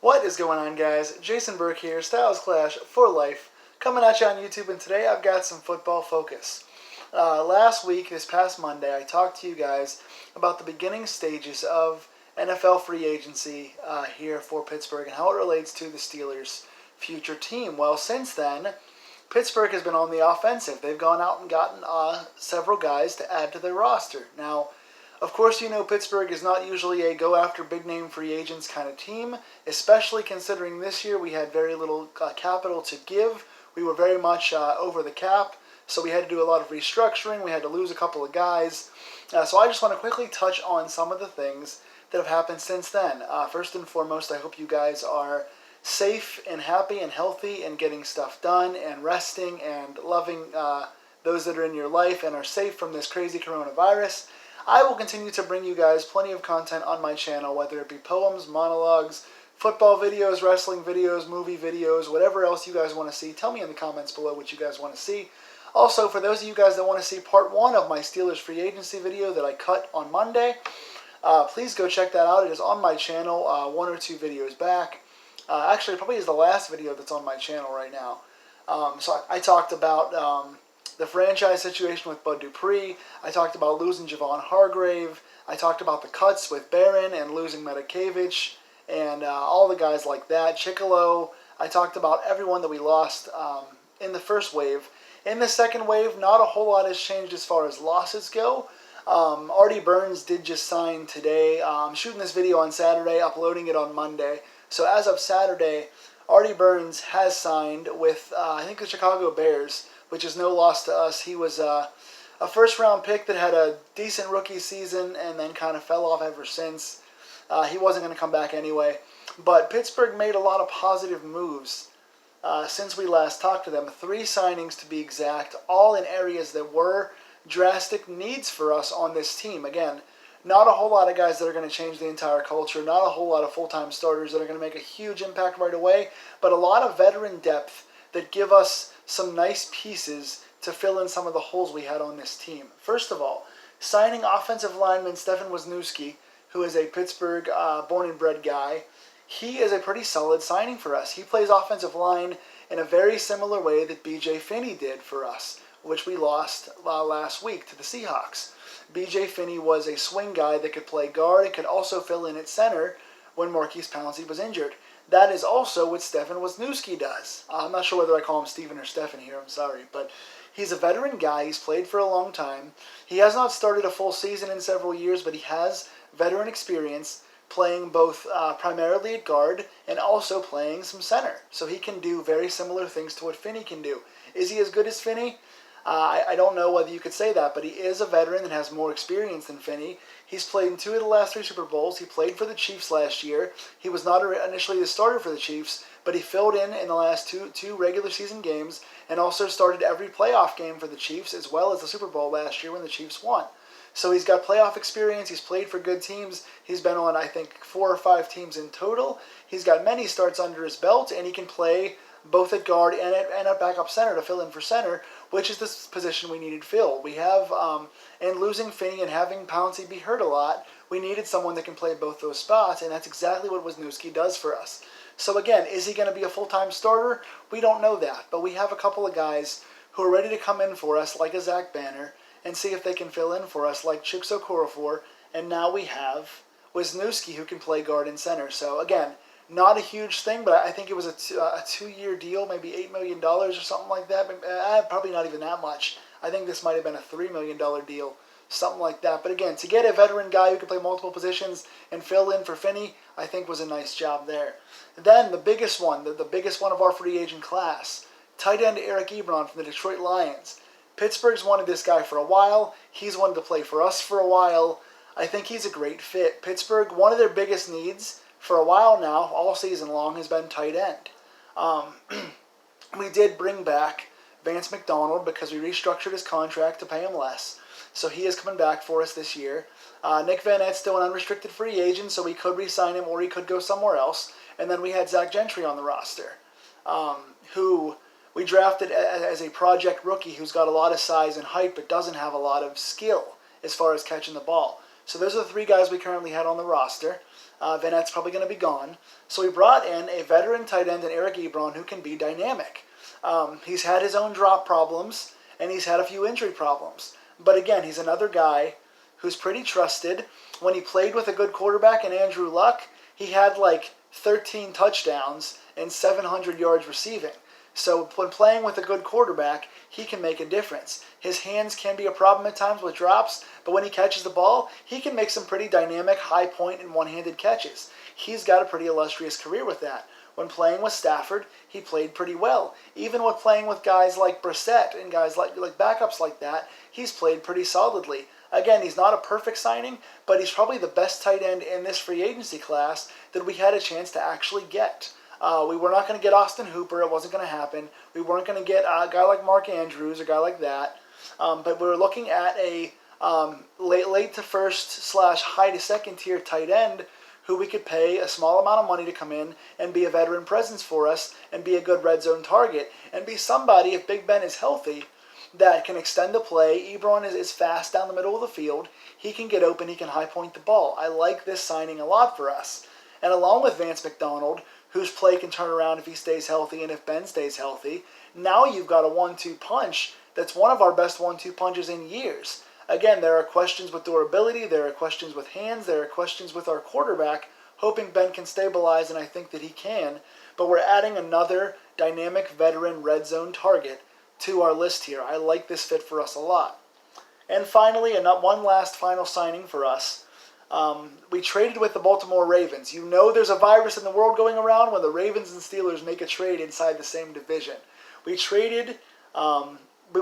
What is going on, guys? Jason Burke here, Styles Clash for life, coming at you on YouTube, and today I've got some football focus. Last week, this past Monday, I talked to you guys about the beginning stages of NFL free agency here for Pittsburgh and how it relates to the Steelers' future team. Well, since then, Pittsburgh has been on the offensive. They've gone out and gotten several guys to add to their roster. Now, of course, you know Pittsburgh is not usually a go-after-big-name free agents kind of team, especially considering this year we had very little capital to give. We were very much over the cap, so we had to do a lot of restructuring. We had to lose a couple of guys. So I just want to quickly touch on some of the things that have happened since then. First and foremost, I hope you guys are safe and happy and healthy and getting stuff done and resting and loving those that are in your life and are safe from this crazy coronavirus. I will continue to bring you guys plenty of content on my channel, whether it be poems, monologues, football videos, wrestling videos, movie videos, whatever else you guys want to see. Tell me in the comments below what you guys want to see. Also, for those of you guys that want to see part 1 of my Steelers free agency video that I cut on Monday, please go check that out. It is on my channel 1 or 2 videos back. Actually, it probably is the last video that's on my channel right now. So I talked about the franchise situation with Bud Dupree. I talked about losing Javon Hargrave. I talked about the cuts with Barron and losing Medikevich and all the guys like that. Chicolo. I talked about everyone that we lost in the first wave. In the second wave, not a whole lot has changed as far as losses go. Artie Burns did just sign today. I'm shooting this video on Saturday, uploading it on Monday. So as of Saturday, Artie Burns has signed with, I think, the Chicago Bears, which is no loss to us. He was a first-round pick that had a decent rookie season and then kind of fell off ever since. He wasn't going to come back anyway. But Pittsburgh made a lot of positive moves since we last talked to them. 3 signings to be exact, all in areas that were drastic needs for us on this team. Again, not a whole lot of guys that are going to change the entire culture, not a whole lot of full-time starters that are going to make a huge impact right away, but a lot of veteran depth that give us some nice pieces to fill in some of the holes we had on this team. First of all, signing offensive lineman Stefan Wisniewski, who is a Pittsburgh born and bred guy. He is a pretty solid signing for us. He plays offensive line in a very similar way that B.J. Finney did for us, which we lost last week to the Seahawks. B.J. Finney was a swing guy that could play guard and could also fill in at center when Marquise Pouncey was injured. That is also what Stefan Wisniewski does. I'm not sure whether I call him Stephen or Stefan here, I'm sorry. But he's a veteran guy. He's played for a long time. He has not started a full season in several years, but he has veteran experience playing both primarily at guard and also playing some center. So he can do very similar things to what Finney can do. Is he as good as Finney? I don't know whether you could say that, but he is a veteran and has more experience than Finney. He's played in 2 of the last 3 Super Bowls. He played for the Chiefs last year. He was not initially the starter for the Chiefs, but he filled in the last two regular season games and also started every playoff game for the Chiefs as well as the Super Bowl last year when the Chiefs won. So he's got playoff experience. He's played for good teams. He's been on, I think, 4 or 5 teams in total. He's got many starts under his belt, and he can play both at guard and at backup center to fill in for center, which is the position we needed filled. We have, and losing Finney and having Pouncey be hurt a lot, we needed someone that can play both those spots, and that's exactly what Wisniewski does for us. So again, is he going to be a full-time starter? We don't know that, but we have a couple of guys who are ready to come in for us, like a Zach Banner, and see if they can fill in for us, like Chicks Okorafor, and now we have Wisniewski who can play guard and center. So again, not a huge thing, but I think it was a 2-year deal, maybe $8 million or something like that. Probably not even that much. I think this might have been a $3 million deal, something like that. But again, to get a veteran guy who can play multiple positions and fill in for Finney, I think was a nice job there. Then the biggest one, the biggest one of our free agent class, tight end Eric Ebron from the Detroit Lions. Pittsburgh's wanted this guy for a while. He's wanted to play for us for a while. I think he's a great fit. Pittsburgh, one of their biggest needs for a while now, all season long, has been tight end. We did bring back Vance McDonald because we restructured his contract to pay him less. So he is coming back for us this year. Nick Van Et's still an unrestricted free agent, so we could re-sign him or he could go somewhere else. And then we had Zach Gentry on the roster, who we drafted as a project rookie who's got a lot of size and height but doesn't have a lot of skill as far as catching the ball. So those are the three guys we currently had on the roster. Vanette's probably going to be gone. So we brought in a veteran tight end in Eric Ebron who can be dynamic. He's had his own drop problems, and he's had a few injury problems. But again, he's another guy who's pretty trusted. When he played with a good quarterback in Andrew Luck, he had like 13 touchdowns and 700 yards receiving. So when playing with a good quarterback, he can make a difference. His hands can be a problem at times with drops, but when he catches the ball, he can make some pretty dynamic, high point, and one-handed catches. He's got a pretty illustrious career with that. When playing with Stafford, he played pretty well. Even with playing with guys like Brissett and guys like backups like that, he's played pretty solidly. Again, he's not a perfect signing, but he's probably the best tight end in this free agency class that we had a chance to actually get. We were not going to get Austin Hooper. It wasn't going to happen. We weren't going to get a guy like Mark Andrews, a guy like that. But we were looking at a late to first / high to second tier tight end who we could pay a small amount of money to come in and be a veteran presence for us and be a good red zone target and be somebody, if Big Ben is healthy, that can extend the play. Ebron is fast down the middle of the field. He can get open. He can high point the ball. I like this signing a lot for us. And along with Vance McDonald, whose play can turn around if he stays healthy and if Ben stays healthy, now you've got a 1-2 punch that's one of our best 1-2 punches in years. Again, there are questions with durability, there are questions with hands, there are questions with our quarterback, hoping Ben can stabilize, and I think that he can. But we're adding another dynamic veteran red zone target to our list here. I like this fit for us a lot. And finally, one last final signing for us. We traded with the Baltimore Ravens. You know there's a virus in the world going around when the Ravens and Steelers make a trade inside the same division. We traded,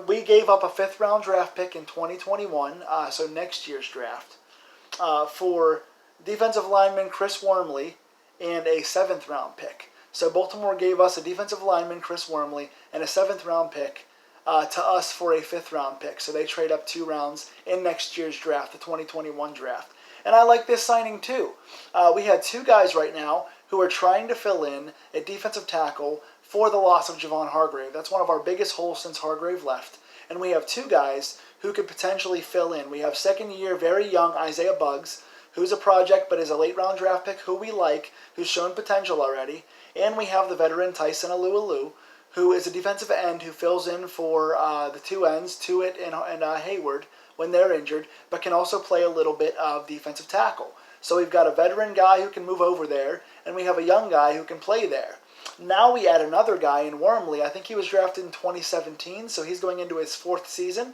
we gave up a 5th-round draft pick in 2021, so next year's draft, for defensive lineman Chris Wormley and a 7th-round pick. So Baltimore gave us a defensive lineman, Chris Wormley, and a 7th-round pick to us for a 5th-round pick. So they trade up 2 rounds in next year's draft, the 2021 draft. And I like this signing too. We had 2 guys right now who are trying to fill in at defensive tackle for the loss of Javon Hargrave. That's one of our biggest holes since Hargrave left. And we have 2 guys who could potentially fill in. We have 2nd-year, very young Isaiah Buggs, who's a project but is a late-round draft pick who we like, who's shown potential already. And we have the veteran Tyson Alualu, who is a defensive end who fills in for the 2 ends, Tuitt and Hayward, when they're injured, but can also play a little bit of defensive tackle. So we've got a veteran guy who can move over there, and we have a young guy who can play there. Now we add another guy in Wormley. I think he was drafted in 2017, so he's going into his 4th season.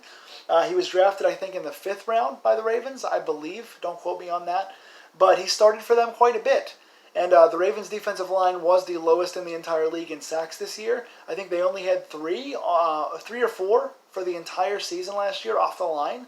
He was drafted, I think, in the 5th round by the Ravens, I believe. Don't quote me on that. But he started for them quite a bit. And the Ravens' defensive line was the lowest in the entire league in sacks this year. I think they only had 3 or 4 for the entire season last year off the line.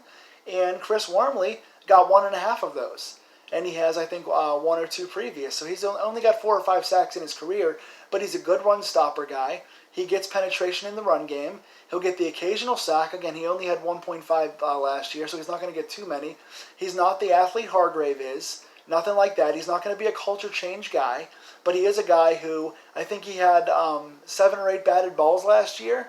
And Chris Wormley got 1.5 of those. And he has, I think, 1 or 2 previous. So he's only got 4 or 5 sacks in his career, but he's a good run stopper guy. He gets penetration in the run game. He'll get the occasional sack. Again, he only had 1.5 last year, so he's not going to get too many. He's not the athlete Hargrave is. Nothing like that. He's not going to be a culture change guy, but he is a guy who, I think he had 7 or 8 batted balls last year.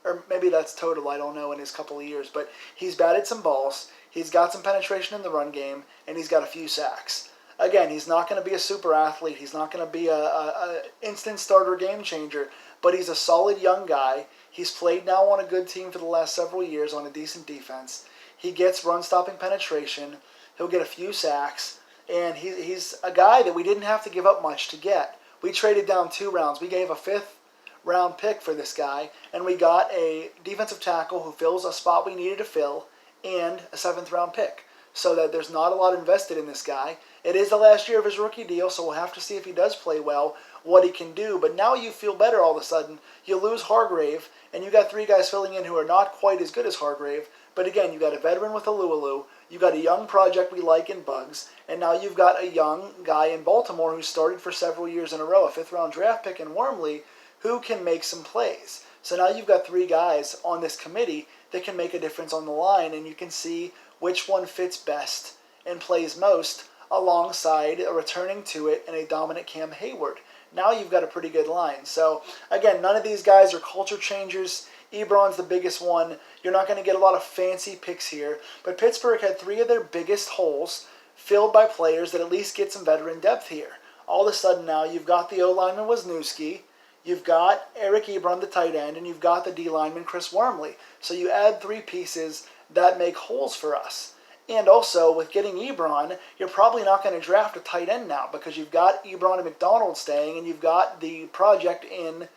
Or maybe that's total, I don't know, in his couple of years. But he's batted some balls, he's got some penetration in the run game, and he's got a few sacks. Again, he's not going to be a super athlete. He's not going to be a instant starter game changer, but he's a solid young guy. He's played now on a good team for the last several years on a decent defense. He gets run-stopping penetration. He'll get a few sacks. And he's a guy that we didn't have to give up much to get. We traded down 2 rounds. We gave a 5th-round pick for this guy, and we got a defensive tackle who fills a spot we needed to fill, and a 7th-round pick. So that there's not a lot invested in this guy. It is the last year of his rookie deal, so we'll have to see if he does play well, what he can do. But now you feel better all of a sudden. You lose Hargrave, and you got 3 guys filling in who are not quite as good as Hargrave. But again, you got a veteran with Alualu, you got a young project we like in Buggs, and now you've got a young guy in Baltimore who started for several years in a row, a 5th-round draft pick in Wormley, who can make some plays. So now you've got 3 guys on this committee that can make a difference on the line, and you can see which one fits best and plays most alongside a returning to it and a dominant Cam Hayward. Now you've got a pretty good line. So again, none of these guys are culture changers. Ebron's the biggest one. You're not going to get a lot of fancy picks here. But Pittsburgh had 3 of their biggest holes filled by players that at least get some veteran depth here. All of a sudden now you've got the O-lineman Wisniewski, you've got Eric Ebron, the tight end, and you've got the D-lineman Chris Wormley. So you add three pieces that make holes for us. And also, with getting Ebron, you're probably not going to draft a tight end now because you've got Ebron and McDonald staying, and you've got the project in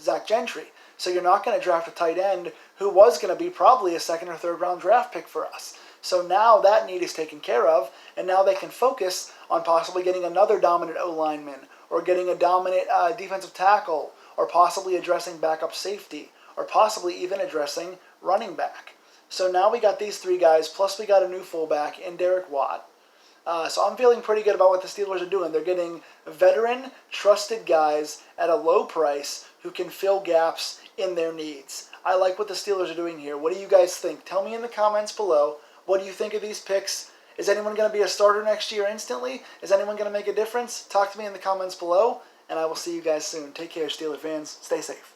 Zach Gentry. So you're not going to draft a tight end who was going to be probably a second or third round draft pick for us. So now that need is taken care of, and now they can focus on possibly getting another dominant O-lineman, or getting a dominant defensive tackle, or possibly addressing backup safety, or possibly even addressing running back. So now we got these three guys, plus we got a new fullback in Derek Watt. So I'm feeling pretty good about what the Steelers are doing. They're getting veteran, trusted guys at a low price who can fill gaps in their needs. I like what the Steelers are doing here. What do you guys think? Tell me in the comments below. What do you think of these picks? Is anyone going to be a starter next year instantly? Is anyone going to make a difference? Talk to me in the comments below, and I will see you guys soon. Take care, Steeler fans. Stay safe.